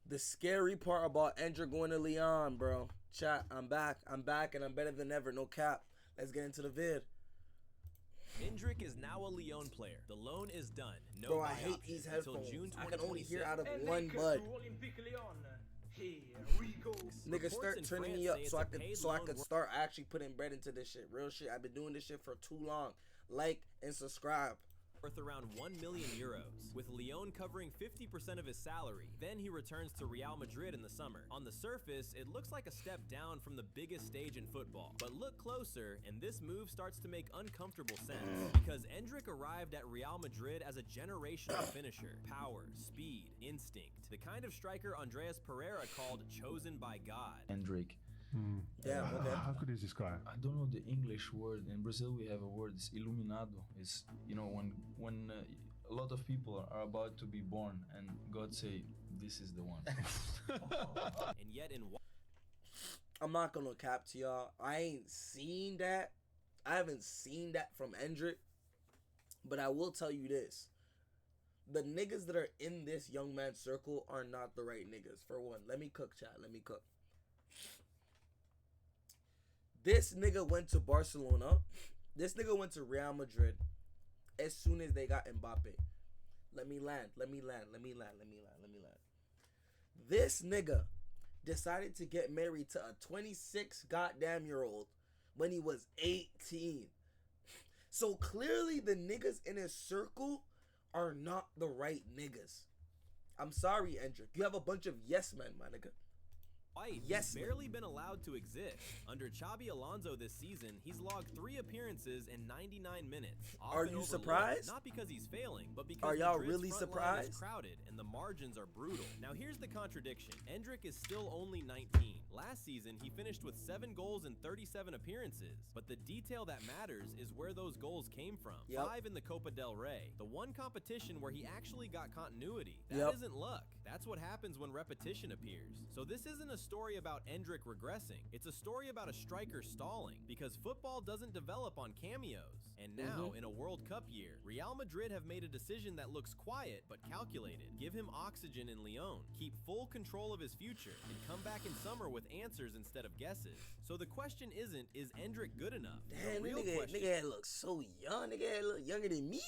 The scary part about Endrick going to Lyon, bro. Chat, I'm back, and I'm better than ever. No cap. Let's get into the vid. Endrick is now a Lyon player. The loan is done. No Bro, I buy hate option these until headphones. June I can only hear 2026. out of one Endrick bud. to Olympique Lyon. Here we go. Niggas Reports start in turning France me up say so it's I a could paid start loan actually putting bread into this shit. Real shit. I've been doing this shit for too long. Like and subscribe. worth around 1 million euros, with Lyon covering 50% of his salary. Then he returns to Real Madrid in the summer. On the surface, it looks like a step down from the biggest stage in football. But look closer, and this move starts to make uncomfortable sense, because Endrick arrived at Real Madrid as a generational finisher. Power, speed, instinct. The kind of striker Andreas Pereira called chosen by God. Endrick. Yeah, okay. How could you describe? I don't know the English word. In Brazil, we have a word. It's iluminado. It's, you know, when a lot of people are about to be born, and God say, "This is the one." And yet in I'm not gonna cap to y'all. I ain't seen that. I haven't seen that from Endrick. But I will tell you this. The niggas that are in this young man's circle are not the right niggas. For one, let me cook, chat. Let me cook. This nigga went to Barcelona. This nigga went to Real Madrid as soon as they got Mbappe. Let me land. This nigga decided to get married to a 26 goddamn year old when he was 18. So clearly the niggas in his circle are not the right niggas. I'm sorry, Endrick. You have a bunch of yes men, my nigga. White, Yes, he's barely been allowed to exist. Under Xabi Alonso this season, he's logged 3 appearances in 99 minutes. Are Often you overlooked, surprised? Not because he's failing, but because Are y'all Madrid's really front line surprised? is crowded and the margins are brutal. Now here's the contradiction. Endrick is still only 19. Last season, he finished with 7 goals in 37 appearances. But the detail that matters is where those goals came from. Yep. 5 in the Copa del Rey, the one competition where he actually got continuity. That Yep. isn't luck. That's what happens when repetition appears. So this isn't a story about Endrick regressing. It's a story about a striker stalling, because football doesn't develop on cameos. And now, in a World Cup year, Real Madrid have made a decision that looks quiet but calculated. Give him oxygen in Lyon, keep full control of his future, and come back in summer with answers instead of guesses. So the question isn't, is Endrick good enough? Damn, The real nigga question looks so young. Nigga look younger than me.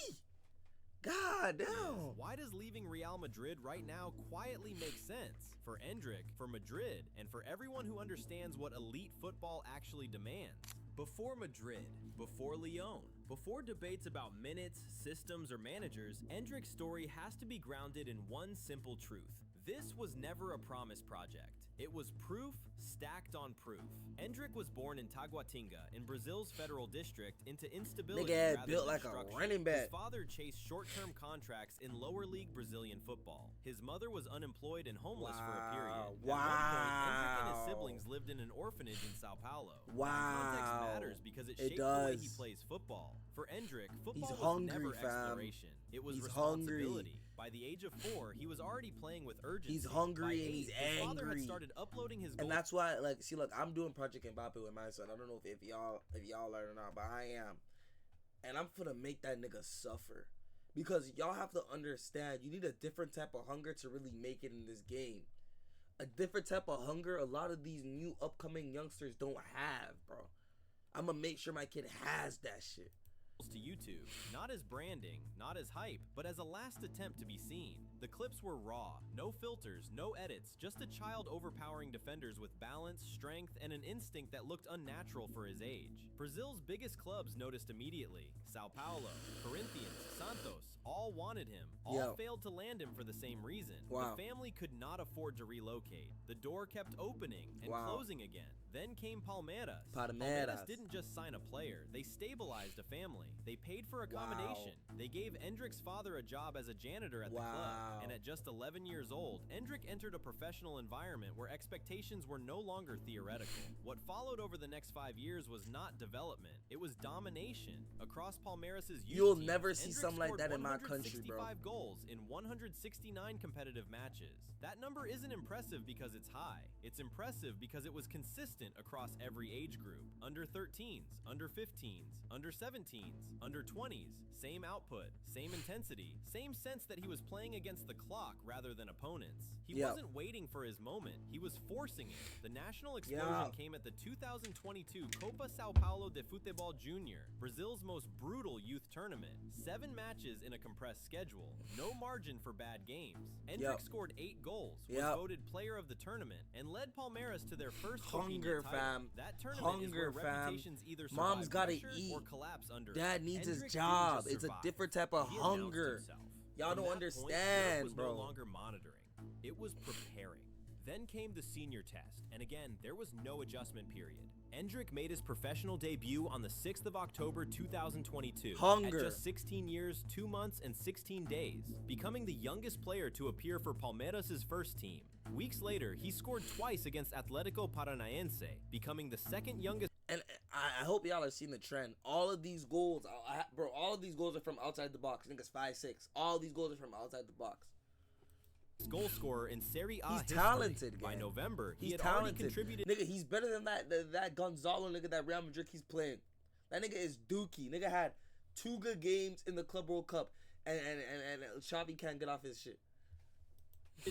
God damn. why does leaving Real Madrid right now quietly make sense? For Endrick, for Madrid, and for everyone who understands what elite football actually demands. Before Madrid, before Lyon, before debates about minutes, systems, or managers, Endrick's story has to be grounded in one simple truth. This was never a promise project. It was proof stacked on proof. Endrick was born in Taguatinga in Brazil's federal district into instability Nigga rather built than like a structure. running back. His father chased short-term contracts in lower league Brazilian football. His mother was unemployed and homeless for a period. At one point, Endrick and his Wow. siblings lived in an orphanage in Sao Paulo. Wow. That context matters because it It shaped the way he does. plays football. For Endrick, football He's was hungry, never fam. exploration. It was He's responsibility. hungry. By the age of 4, he was already playing with urgency. He's hungry By and 8, he's his father had angry. started uploading his goals. And that's why, like, see, look, I'm doing Project Mbappe with my son. I don't know if y'all are or not, but I am. And I'm finna make that nigga suffer. Because y'all have to understand, you need a different type of hunger to really make it in this game. A different type of hunger a lot of these new upcoming youngsters don't have, bro. I'm gonna make sure my kid has that shit. to YouTube, not as branding, not as hype, but as a last attempt to be seen. The clips were raw, no filters, no edits, just a child overpowering defenders with balance, strength, and an instinct that looked unnatural for his age. Brazil's biggest clubs noticed immediately. Sao Paulo, Corinthians, Santos, all wanted him. All failed to land him for the same reason. Wow. The family could not afford to relocate. The door kept opening and closing again. Then came Palmeiras. Palmeiras didn't just sign a player, they stabilized a family. They paid for accommodation. They gave Endrick's father a job as a janitor at the club. And at just 11 years old, Endrick entered a professional environment where expectations were no longer theoretical. What followed over the next 5 years was not development, it was domination. Across Palmeiras' youth You'll teams, never see Endrick something like scored that in my country, bro. 165 goals in 169 competitive matches. That number isn't impressive because it's high. It's impressive because it was consistent constant across every age group. Under 13s, under 15s, under 17s, under 20s, same output, same intensity, same sense that he was playing against the clock rather than opponents. He wasn't waiting for his moment, he was forcing it. The national explosion came at the 2022 Copa Sao Paulo de Futebol Junior, Brazil's most brutal youth tournament. 7 matches in a compressed schedule, no margin for bad games. Endrick scored 8 goals, was voted player of the tournament, and led Palmeiras to their first Hunger, title. fam. That tournament is where reputations either survive Mom's gotta pressure eat. or collapse under Dad it. needs Endrick his job. didn't It's a just different type of survive. He announced hunger. himself. Y'all From don't that point, understand, Europe was bro. no longer monitoring. It was preparing. Then came the senior test, and again, there was no adjustment period. Endrick made his professional debut on the 6th of October 2022 Hunger. at just 16 years, 2 months, and 16 days, becoming the youngest player to appear for Palmeiras' first team. Weeks later, he scored twice against Atletico Paranaense, becoming the second youngest. And I hope y'all have seen the trend. All of these goals, bro, all of these goals are from outside the box. I think it's 5-6. All these goals are from outside the box. Goal scorer in Serie A He's history. talented, By gang. November, he He's had already talented. contributed. Nigga, he's better than that Gonzalo nigga that Real Madrid he's playing. That nigga is dookie. Nigga had 2 good games in the Club World Cup, and Xavi can't get off his shit.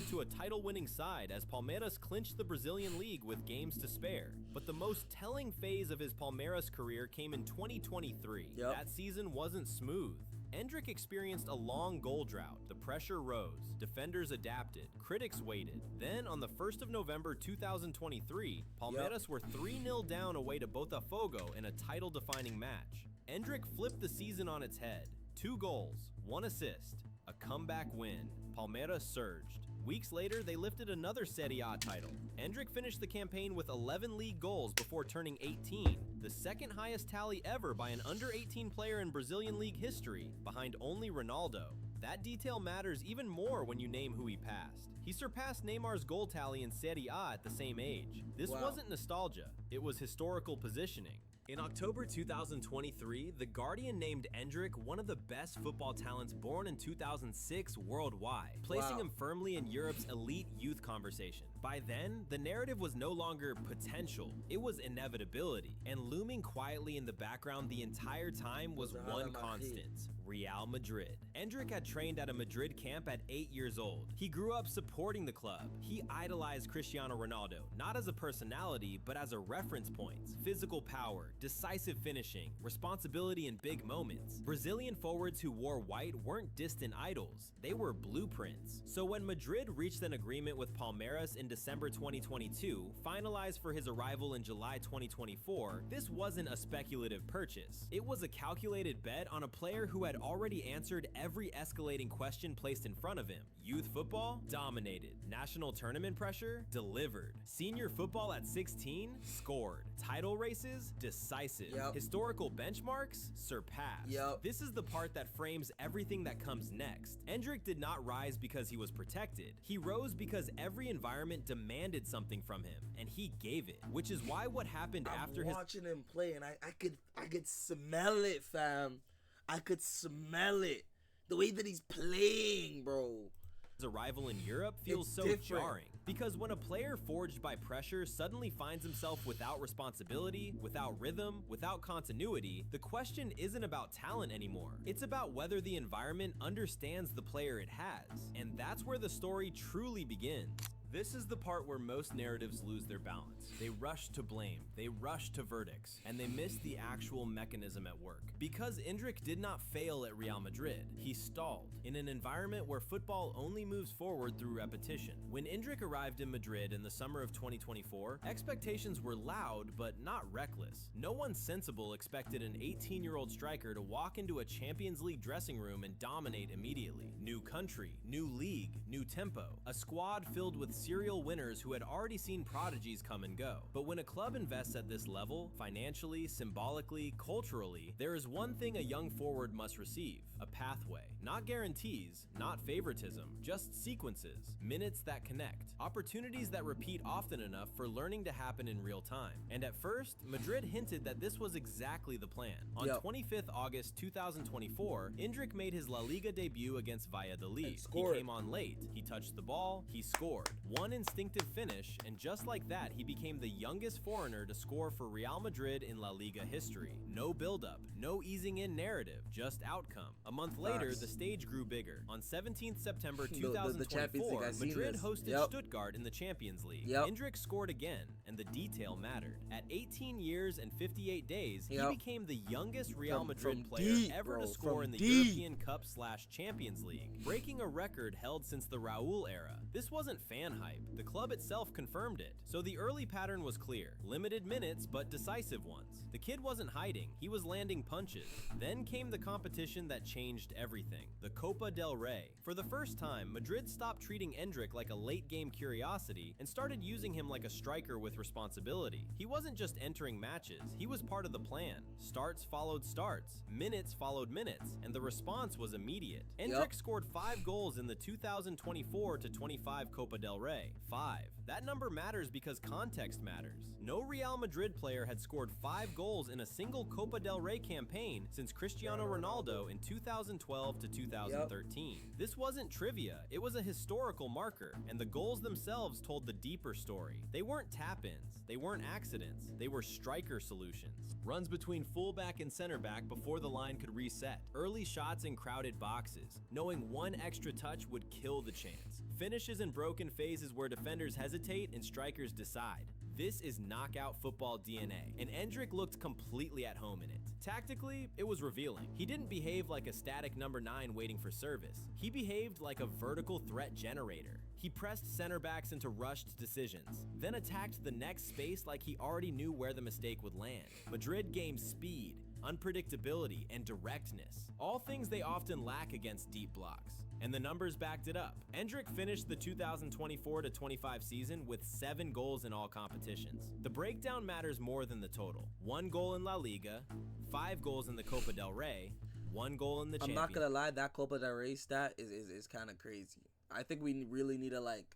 To a title-winning side as Palmeiras clinched the Brazilian League with games to spare. But the most telling phase of his Palmeiras career came in 2023. That season wasn't smooth. Endrick experienced a long goal drought. The pressure rose, defenders adapted, critics waited. Then on the 1st of November 2023, Palmeiras were 3-0 down away to Botafogo in a title-defining match. Endrick flipped the season on its head. 2 goals, 1 assist, a comeback win. Palmeiras surged. Weeks later, they lifted another Serie A title. Endrick finished the campaign with 11 league goals before turning 18, the second highest tally ever by an under-18 player in Brazilian league history, behind only Ronaldo. That detail matters even more when you name who he passed. He surpassed Neymar's goal tally in Serie A at the same age. This wasn't nostalgia, it was historical positioning. In October 2023, The Guardian named Endrick one of the best football talents born in 2006 worldwide, placing him firmly in Europe's elite youth conversation. By then, the narrative was no longer potential, it was inevitability, and looming quietly in the background the entire time was one constant: Real Madrid. Endrick had trained at a Madrid camp at 8 years old. He grew up supporting the club. He idolized Cristiano Ronaldo, not as a personality, but as a reference point. Physical power, decisive finishing, responsibility in big moments. Brazilian forwards who wore white weren't distant idols, they were blueprints. So when Madrid reached an agreement with Palmeiras in December 2022, finalized for his arrival in July 2024, this wasn't a speculative purchase. It was a calculated bet on a player who had already answered every escalating question placed in front of him. Youth football? Dominated. National tournament pressure? Delivered. Senior football at 16? Scored. Title races? Decisive. Historical benchmarks? Surpassed. This is the part that frames everything that comes next. Endrick did not rise because he was protected. He rose because every environment demanded something from him, and he gave it. Which is why what happened after his watching him play, and I could smell it, fam. I could smell it. The way that he's playing, bro. His arrival in Europe feels so jarring, because when a player forged by pressure suddenly finds himself without responsibility, without rhythm, without continuity, the question isn't about talent anymore. It's about whether the environment understands the player it has, and that's where the story truly begins. This is the part where most narratives lose their balance. They rush to blame, they rush to verdicts, and they miss the actual mechanism at work. Because Endrick did not fail at Real Madrid, he stalled in an environment where football only moves forward through repetition. When Endrick arrived in Madrid in the summer of 2024, expectations were loud but not reckless. No one sensible expected an 18-year-old striker to walk into a Champions League dressing room and dominate immediately. New country, new league, new tempo, a squad filled with serial winners who had already seen prodigies come and go. But when a club invests at this level, financially, symbolically, culturally, there is one thing a young forward must receive: a pathway. Not guarantees, not favoritism, just sequences, minutes that connect, opportunities that repeat often enough for learning to happen in real time. And at first, Madrid hinted that this was exactly the plan. On 25th August 2024, Endrick made his La Liga debut against Valladolid. He came on late, he touched the ball, he scored. One instinctive finish, and just like that, he became the youngest foreigner to score for Real Madrid in La Liga history. No build-up, no easing in narrative, just outcome. A month later, the stage grew bigger. On 17th September 2024, Madrid hosted Stuttgart in the Champions League. Endrick scored again, and the detail mattered. At 18 years and 58 days, he became the youngest Real Madrid player ever to score in the European Cup/Champions League, breaking a record held since the Raúl era. This wasn't fan hype. The club itself confirmed it. So the early pattern was clear. Limited minutes, but decisive ones. The kid wasn't hiding. He was landing punches. Then came the competition that changed everything. The Copa del Rey. For the first time, Madrid stopped treating Endrick like a late-game curiosity and started using him like a striker with responsibility. He wasn't just entering matches. He was part of the plan. Starts followed starts. Minutes followed minutes. And the response was immediate. Endrick scored 5 goals in the 2024-25 Copa del Rey. 5. That number matters because context matters. No Real Madrid player had scored 5 goals in a single Copa del Rey campaign since Cristiano Ronaldo in 2012 to 2013. This wasn't trivia, it was a historical marker, and the goals themselves told the deeper story. They weren't tap-ins, they weren't accidents, they were striker solutions. Runs between fullback and center back before the line could reset. Early shots in crowded boxes, knowing one extra touch would kill the chance. Finishes in broken phases where defenders hesitate and strikers decide. This is knockout football DNA, and Endrick looked completely at home in it. Tactically, it was revealing. He didn't behave like a static number 9 waiting for service. He behaved like a vertical threat generator. He pressed center backs into rushed decisions, then attacked the next space like he already knew where the mistake would land. Madrid gained speed, unpredictability, and directness, all things they often lack against deep blocks. And the numbers backed it up. Endrick finished the 2024-25 season with 7 goals in all competitions. The breakdown matters more than the total. 1 goal in La Liga, 5 goals in the Copa del Rey, 1 goal in the Champions. I'm not gonna lie, that Copa del Rey stat is kind of crazy. I think we really need to like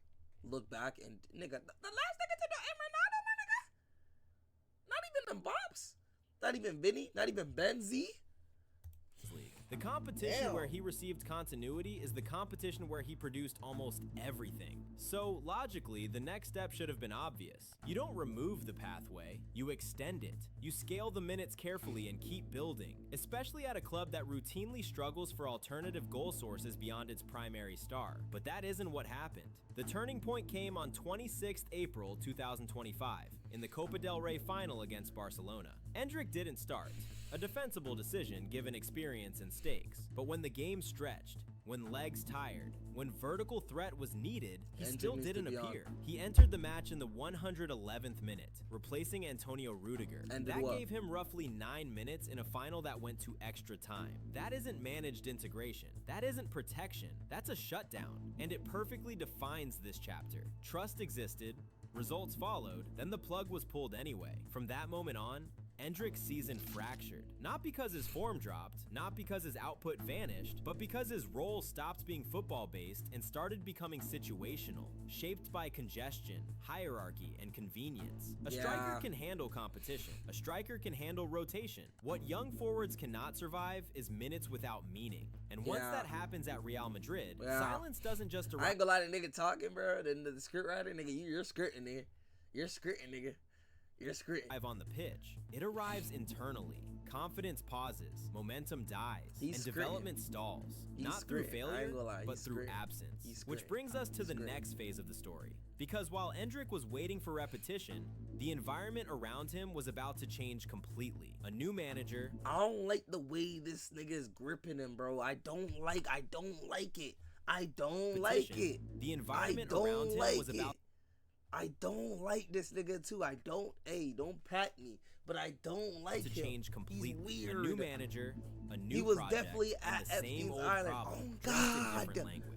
look back and nigga, the last nigga to know Ronaldo, my nigga. Not even them bops. Not even Vinny. Not even Benzi. The competition where he received continuity is the competition where he produced almost everything. So, logically, the next step should have been obvious. You don't remove the pathway, you extend it. You scale the minutes carefully and keep building, especially at a club that routinely struggles for alternative goal sources beyond its primary star. But that isn't what happened. The turning point came on 26th April 2025 in the Copa del Rey final against Barcelona. Endrick didn't start, a defensible decision given experience and stakes. But when the game stretched, when legs tired, when vertical threat was needed, he still didn't appear. He entered the match in the 111th minute, replacing Antonio Rudiger. That gave him roughly 9 minutes in a final that went to extra time. That isn't managed integration. That isn't protection. That's a shutdown. And it perfectly defines this chapter. Trust existed, results followed, then the plug was pulled anyway. From that moment on, Endrick's season fractured. Not because his form dropped, not because his output vanished, but because his role stopped being football-based and started becoming situational, shaped by congestion, hierarchy, and convenience. A striker can handle competition. A striker can handle rotation. What young forwards cannot survive is minutes without meaning. And once that happens at Real Madrid, silence doesn't just arrive. I ain't gonna lie to nigga talking, bro. Then the script writer, nigga, you're skirting, nigga. You're skirting, nigga. On the pitch, it arrives internally. Confidence pauses, momentum dies, and development stalls. Not through failure, but through absence. Which brings us to the next phase of the story. Because while Endrick was waiting for repetition, the environment around him was about to change completely. A new manager. I don't like the way this nigga is gripping him, bro. I don't like it. I don't like it. The environment around him was about. I don't like this nigga too. Don't pat me. But I don't like him. To change completely. He's weird. A new manager, a new He was project, definitely and at the same old Island. problem, Oh, just in God. different language.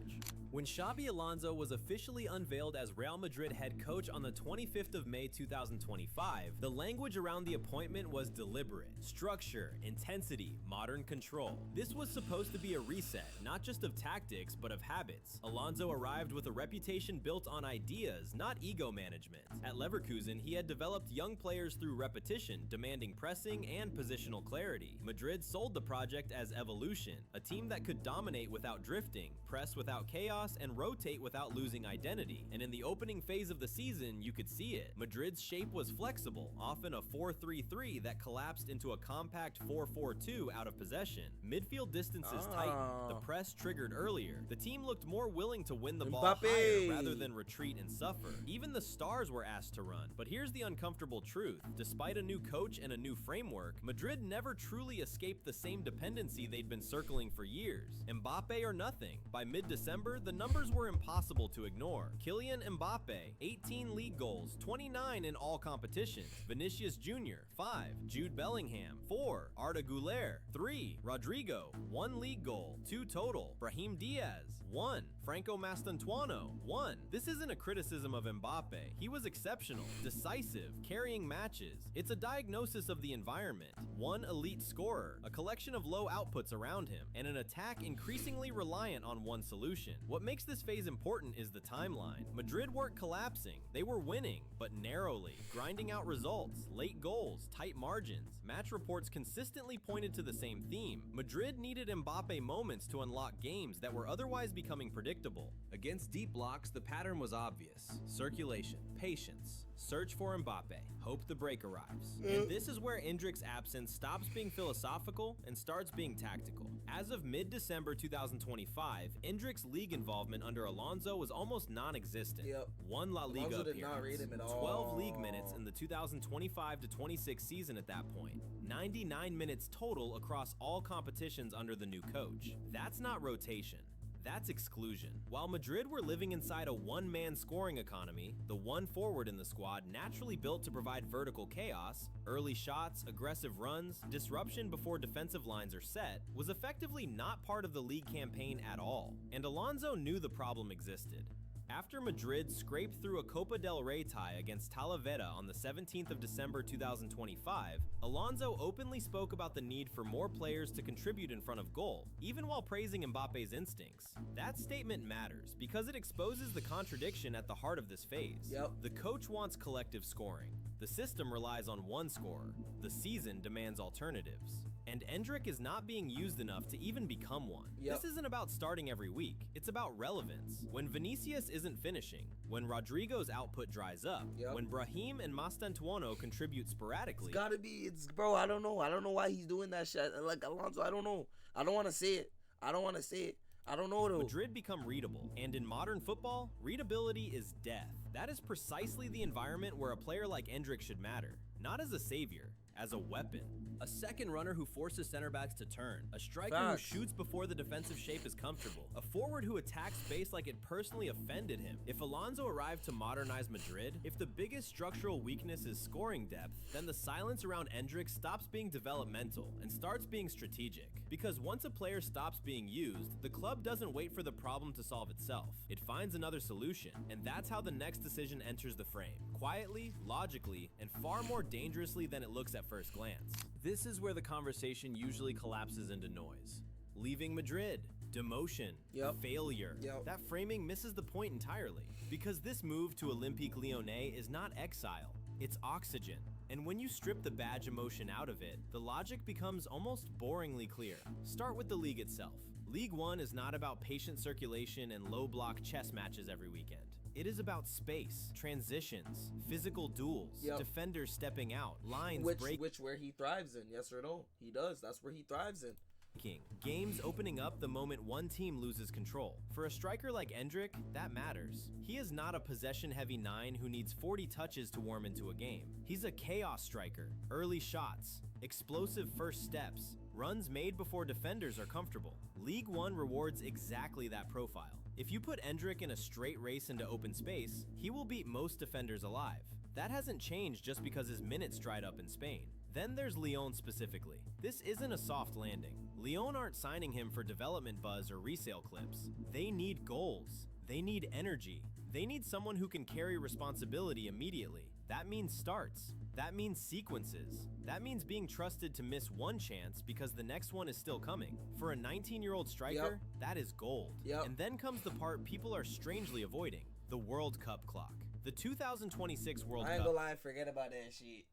When Xabi Alonso was officially unveiled as Real Madrid head coach on the 25th of May 2025, the language around the appointment was deliberate. Structure, intensity, modern control. This was supposed to be a reset, not just of tactics, but of habits. Alonso arrived with a reputation built on ideas, not ego management. At Leverkusen, he had developed young players through repetition, demanding pressing and positional clarity. Madrid sold the project as evolution, a team that could dominate without drifting, press without chaos, chaos and rotate without losing identity, and in the opening phase of the season, you could see it. Madrid's shape was flexible, often a 4-3-3 that collapsed into a compact 4-4-2 out of possession. Midfield distances tightened, the press triggered earlier. The team looked more willing to win the ball higher rather than retreat and suffer. Even the stars were asked to run. But here's the uncomfortable truth. Despite a new coach and a new framework, Madrid never truly escaped the same dependency they'd been circling for years. Mbappe or nothing. By mid-December, the numbers were impossible to ignore. Kylian Mbappe, 18 league goals, 29 in all competitions. Vinicius Jr., 5. Jude Bellingham, 4. Arda Güler, 3. Rodrigo, 1 league goal, 2 total. Brahim Diaz, 1. Franco Mastantuono, 1. This isn't a criticism of Mbappe. He was exceptional, decisive, carrying matches. It's a diagnosis of the environment. One elite scorer, a collection of low outputs around him, and an attack increasingly reliant on one solution. What makes this phase important is the timeline. Madrid weren't collapsing. They were winning, but narrowly, grinding out results, late goals, tight margins. Match reports consistently pointed to the same theme. Madrid needed Mbappe moments to unlock games that were otherwise becoming predictable. Against deep blocks, the pattern was obvious. Circulation, patience, search for Mbappe, hope the break arrives. And this is where Endrick's absence stops being philosophical and starts being tactical. As of mid-December 2025, Endrick's league involvement under Alonso was almost non-existent. One La Liga appearance, 12 league minutes in the 2025-26 season at that point, 99 minutes total across all competitions under the new coach. That's not rotation. That's exclusion. While Madrid were living inside a one-man scoring economy, the one forward in the squad naturally built to provide vertical chaos, early shots, aggressive runs, disruption before defensive lines are set, was effectively not part of the league campaign at all. And Alonso knew the problem existed. After Madrid scraped through a Copa del Rey tie against Talavera on the 17th of December 2025, Alonso openly spoke about the need for more players to contribute in front of goal, even while praising Mbappe's instincts. That statement matters because it exposes the contradiction at the heart of this phase. The coach wants collective scoring. The system relies on one scorer. The season demands alternatives. And Endrick is not being used enough to even become one. This isn't about starting every week, it's about relevance. When Vinicius isn't finishing, when Rodrigo's output dries up, when Brahim and Mastantuono contribute sporadically. Bro, I don't know why he's doing that shit. Like, Alonso, I don't know. I don't want to say it. I don't know though. Madrid become readable, and in modern football, readability is death. That is precisely the environment where a player like Endrick should matter. Not as a savior, as a weapon. A second runner who forces center backs to turn. A striker who shoots before the defensive shape is comfortable. A forward who attacks space like it personally offended him. If Alonso arrived to modernize Madrid, if the biggest structural weakness is scoring depth, then the silence around Endrick stops being developmental and starts being strategic. Because once a player stops being used, the club doesn't wait for the problem to solve itself. It finds another solution, and that's how the next decision enters the frame. Quietly, logically, and far more dangerously than it looks at first glance. This is where the conversation usually collapses into noise. Leaving Madrid, demotion, failure. That framing misses the point entirely. Because this move to Olympique Lyonnais is not exile, it's oxygen. And when you strip the badge emotion out of it, the logic becomes almost boringly clear. Start with the league itself. Ligue 1 is not about patient circulation and low-block chess matches every weekend. It is about space, transitions, physical duels, defenders stepping out, lines breaking. Which where he thrives in, yes or no? He does. That's where he thrives in. Games opening up the moment one team loses control. For a striker like Endrick, that matters. He is not a possession-heavy 9 who needs 40 touches to warm into a game. He's a chaos striker. Early shots, explosive first steps, runs made before defenders are comfortable. Ligue 1 rewards exactly that profile. If you put Endrick in a straight race into open space, he will beat most defenders alive. That hasn't changed just because his minutes dried up in Spain. Then there's Lyon specifically. This isn't a soft landing. Lyon aren't signing him for development buzz or resale clips. They need goals. They need energy. They need someone who can carry responsibility immediately. That means starts. That means sequences. That means being trusted to miss one chance because the next one is still coming. For a 19-year-old striker, that is gold. And then comes the part people are strangely avoiding, the World Cup clock. The 2026 World Cup. I ain't gonna lie, forget about that shit.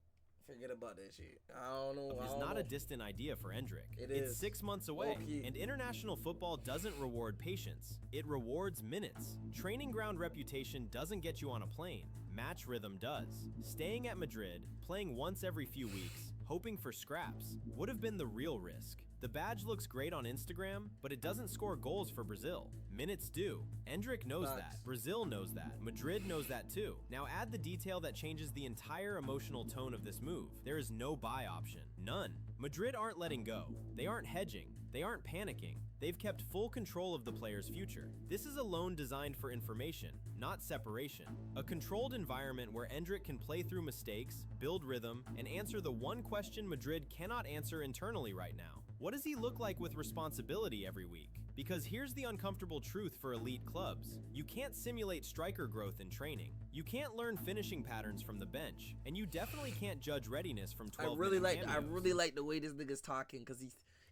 Forget about that shit. I don't know. Is not a distant idea for Endrick. It's 6 months away, and international football doesn't reward patience. It rewards minutes. Training ground reputation doesn't get you on a plane. Match rhythm does. Staying at Madrid, playing once every few weeks, hoping for scraps, would have been the real risk. The badge looks great on Instagram, but it doesn't score goals for Brazil. Minutes do. Endrick knows that. Brazil knows that. Madrid knows that too. Now add the detail that changes the entire emotional tone of this move. There is no buy option. None. Madrid aren't letting go. They aren't hedging. They aren't panicking. They've kept full control of the player's future. This is a loan designed for information, not separation. A controlled environment where Endrick can play through mistakes, build rhythm, and answer the one question Madrid cannot answer internally right now. What does he look like with responsibility every week? Because here's the uncomfortable truth for elite clubs. You can't simulate striker growth in training. You can't learn finishing patterns from the bench. And you definitely can't judge readiness from 12 minute I really like the way this nigga's talking, because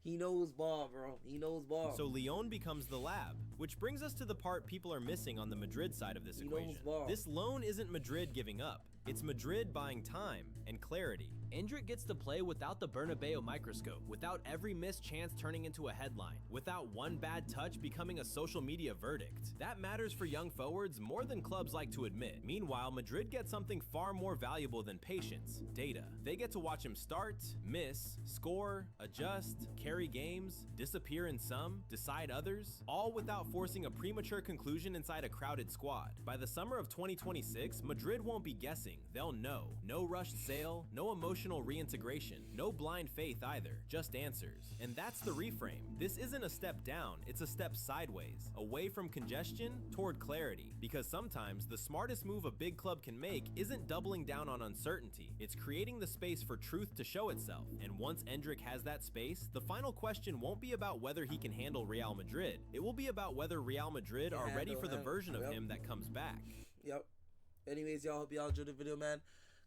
he knows ball, bro. He knows ball. So Lyon becomes the lab, which brings us to the part people are missing on the Madrid side of this equation. This loan isn't Madrid giving up. It's Madrid buying time and clarity. Endrick gets to play without the Bernabeu microscope, without every missed chance turning into a headline, without one bad touch becoming a social media verdict. That matters for young forwards more than clubs like to admit. Meanwhile, Madrid gets something far more valuable than patience: data. They get to watch him start, miss, score, adjust, carry games, disappear in some, decide others, all without forcing a premature conclusion inside a crowded squad. By the summer of 2026, Madrid won't be guessing. They'll know. No rushed sale, no emotional reintegration, no blind faith either, just answers. And that's the reframe. This isn't a step down, it's a step sideways, away from congestion toward clarity. Because sometimes the smartest move a big club can make isn't doubling down on uncertainty, it's creating the space for truth to show itself. And once Endrick has that space, the final question won't be about whether he can handle Real Madrid. It will be about whether Real Madrid are ready for the version of him that comes back. Yep. Anyways, y'all, hope y'all enjoyed the video, man.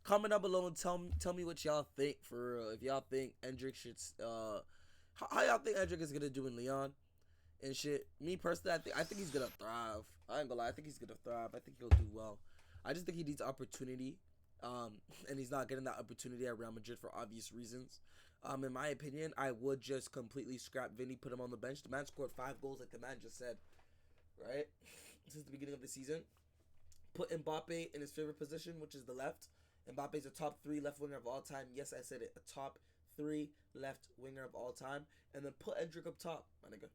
Comment down below and tell me what y'all think, for real. If y'all think Endrick should how y'all think Endrick is gonna do in Lyon and shit. Me personally, I think he's gonna thrive. I ain't gonna lie, I think he's gonna thrive. I think he'll do well. I just think he needs opportunity, and he's not getting that opportunity at Real Madrid for obvious reasons. In my opinion, I would just completely scrap Vinny, put him on the bench. The man scored 5 goals, like the man just said, right, since the beginning of the season. Put Mbappe in his favorite position, which is the left. Mbappe's a top 3 left winger of all time. Yes, I said it. A top 3 left winger of all time. And then put Endrick up top, my nigga.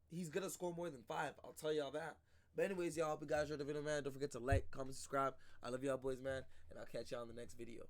He's going to score more than 5. I'll tell y'all that. But anyways, y'all, hope you guys enjoyed the video, man. Don't forget to like, comment, subscribe. I love y'all boys, man. And I'll catch y'all in the next video.